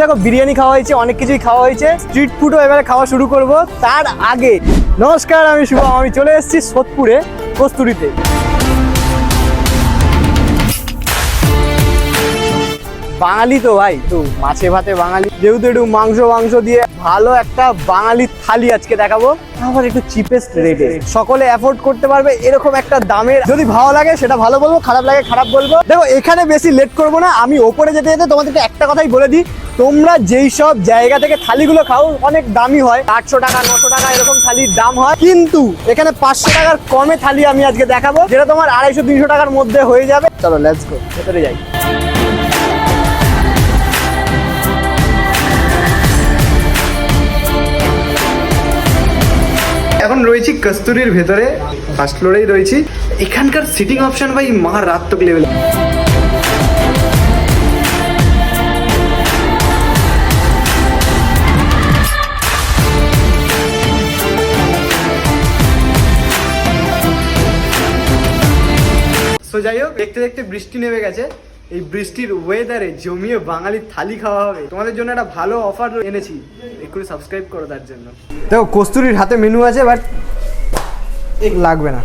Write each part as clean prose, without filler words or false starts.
দেখো বিরিয়ানি খাওয়া হয়েছে, অনেক কিছুই খাওয়া হয়েছে, স্ট্রিট ফুডও এবারে খাওয়া শুরু করব। তার আগে নমস্কার, আমি শুভ, আমি চলে এসেছি সোদপুরে কস্তুরীতে। বাঙালি তো ভাই, তো মাছে ভাতে বাঙালি, যেহেতু একটু মাংস দিয়ে ভালো একটা বাঙালি থালি আজকে দেখাবো, আবার একটু চিপেস্ট রেটে, সকলে অ্যাফোর্ড করতে পারবে এরকম একটা দামের। যদি ভালো লাগে সেটা ভালো বলবো, খারাপ লাগে খারাপ বলবো। দেখো এখানে বেশি লেট করবো না, আমি ওপরে যেতে যেতে তোমাদেরকে একটা কথাই বলে দিই, তোমরা যেই সব জায়গা থেকে থালিগুলো খাও অনেক দামি হয়, 800 টাকা 900 টাকা এরকম থালির দাম হয়, কিন্তু এখানে 500 টাকার কমে থালি আমি আজকে দেখাবো, যেটা তোমার 250-300 টাকার মধ্যে হয়ে যাবে। চলো লেটস গো, ভেতরে যাই। এখন রয়েছি কস্তুরীর ভেতরে, ফার্স্ট ফ্লোরেই রয়েছি। এখানকার সিটিং অপশন ভাই মারাত্মক লেভেল। তো যাই হোক, দেখতে দেখতে বৃষ্টি নেমে গেছে। এই বৃষ্টির ওয়েদারে জমিয়ে বাঙালির থালি খাওয়া হবে। তোমাদের জন্য একটা ভালো অফার এনেছি, একটু সাবস্ক্রাইব করো তার জন্য। দেখো কস্তুরীর হাতে মেনু আছে, বাট লাগবে না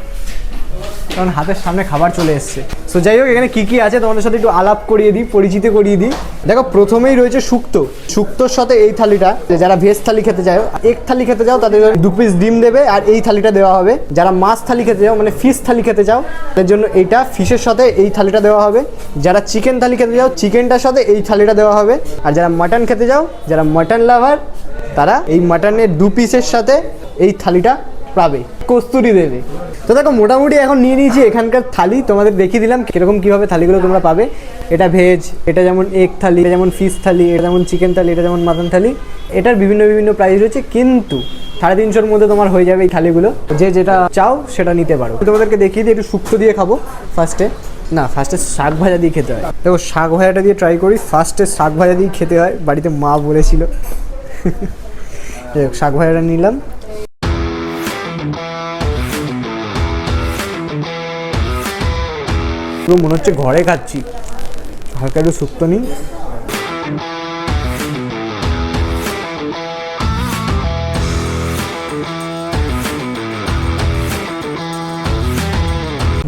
কারণ হাতের সামনে খাবার চলে এসছে। সো যাই হোক, এখানে কি আছে তোমাদের সাথে একটু আলাপ করিয়ে দিই, পরিচিতি করিয়ে দিই। দেখো প্রথমেই রয়েছে শুক্তো। শুক্তোর সাথে এই থালিটা, যারা ভেজ থালি খেতে চাও, এক থালি খেতে চাও, তাদের 2 পিস ডিম দেবে আর এই থালিটা দেওয়া হবে। যারা মাছ থালি খেতে চাও, মানে ফিশ থালি খেতে চাও, তাদের জন্য এইটা, ফিশের সাথে এই থালিটা দেওয়া হবে। যারা চিকেন থালি খেতে চাও, চিকেনটার সাথে এই থালিটা দেওয়া হবে। আর যারা মাটন খেতে চাও, যারা মাটন লাভার, তারা এই মাটনের 2 পিসের সাথে এই থালিটা পাবে, কস্তুরি দেবে। তো দেখো মোটামুটি এখন নিয়ে নিয়েছি এখানকার থালি, তোমাদের দেখিয়ে দিলাম কিরকম কীভাবে থালিগুলো তোমরা পাবে। এটা ভেজ, এটা যেমন এগ থালি, এটা যেমন ফিশ থালি, এটা যেমন চিকেন থালি, এটা যেমন মাটন থালি। এটার বিভিন্ন প্রাইস রয়েছে, কিন্তু 350-র মধ্যে তোমার হয়ে যাবে এই থালিগুলো। যে যেটা চাও সেটা নিতে পারো। তোমাদেরকে দেখিয়ে দিই, একটু শুক্তো দিয়ে খাবো ফার্স্টে। না, ফার্স্টে শাক ভাজা দিয়ে খেতে হয়। দেখো শাক ভাজাটা দিয়ে ট্রাই করি। ফার্স্টে শাক ভাজা দিয়ে খেতে হয়, বাড়িতে মা বলেছিল। শাক ভাজাটা নিলাম। পুরো মনে হচ্ছে ঘরে খাচ্ছি। হালকা একটু শুক্তো নিই।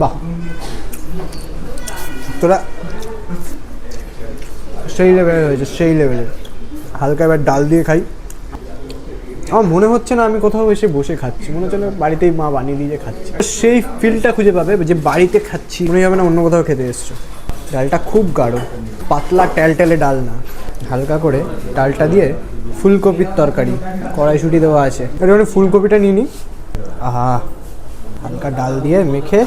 বাহ, শুক্তোটা সেই লেভেলের হয়েছে, সেই লেভেলের। হালকা এবার ডাল দিয়ে খাই। আমার মনে হচ্ছে না আমি কোথাও এসে বসে খাচ্ছি, মনে হচ্ছে না বাড়িতেই মা বানিয়ে দিয়ে খাচ্ছি। সেই ফিলটা খুঁজে পাবে যে বাড়িতে খাচ্ছি, মনে হবে না অন্য কোথাও খেতে এসছো। ডালটা খুব গাঢ়, পাতলা টেলটেলে ডাল না, হালকা করে ডালটা দিয়ে ফুলকপির তরকারি, কড়াইশুঁটি দেওয়া আছে। এবার ফুলকপিটা নিয়ে নিই। আহা, হালকা ডাল দিয়ে মেখে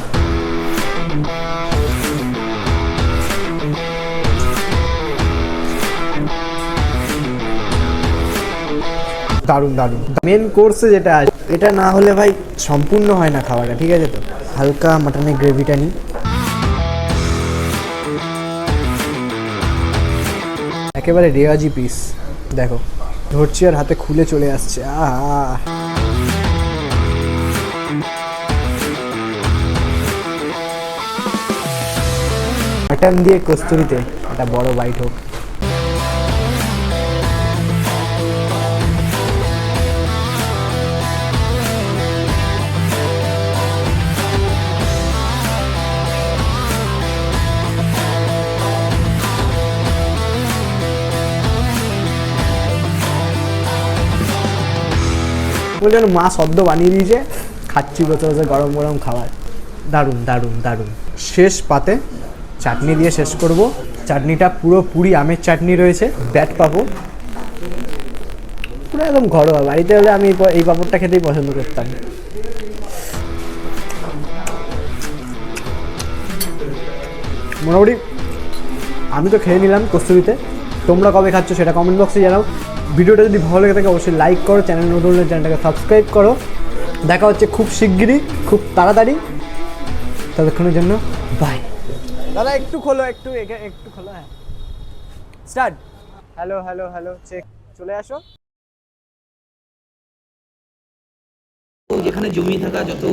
দারুণ দারুণ। মেন কোর্সে যেটা আছে, এটা না হলে ভাই সম্পূর্ণ হয় না খাওয়াটা, ঠিক আছে? তো হালকা মাটনের গ্রেভিটা নিই। একেবারে রেওয়াজি পিস, দেখো ধরছি আর হাতে খুলে চলে আসছে। মাটন দিয়ে কস্তুরিতে একটা বড় বাইট হোক। যেন মা শব্দ বানিয়ে দিয়েছে, খাচ্ছি বসে বসে গরম গরম খাবার। দারুণ দারুণ দারুণ। শেষ পাতে চাটনি দিয়ে শেষ করব। চাটনিটা পুরোপুরি আমের চাটনি রয়েছে, ব্যাট পাবো পুরো একদম ঘরোয়া। বাড়িতে হলে আমি এই পাঁপড়টা খেতেই পছন্দ করতাম। মোটামুটি আমি তো খেয়ে নিলাম কস্তুরিতে। তোমরা কবে খাচ্ছ সেটা কমেন্ট বক্সে জানাও। ভিডিওটা যদি ভালো লেগে থাকে অবশ্যই লাইক করো, চ্যানেল নতুন হলে চ্যানেলটাকে সাবস্ক্রাইব করো। দেখা হচ্ছে খুব শিগগিরই, খুব তাড়াতাড়ি। ততক্ষণের জন্য বাই। দাদা একটু খোলো, একটু খোলো। হ্যাঁ, start. Hello hello hello, check. চলে আসো। যেখানে জমিয়ে থাকা যত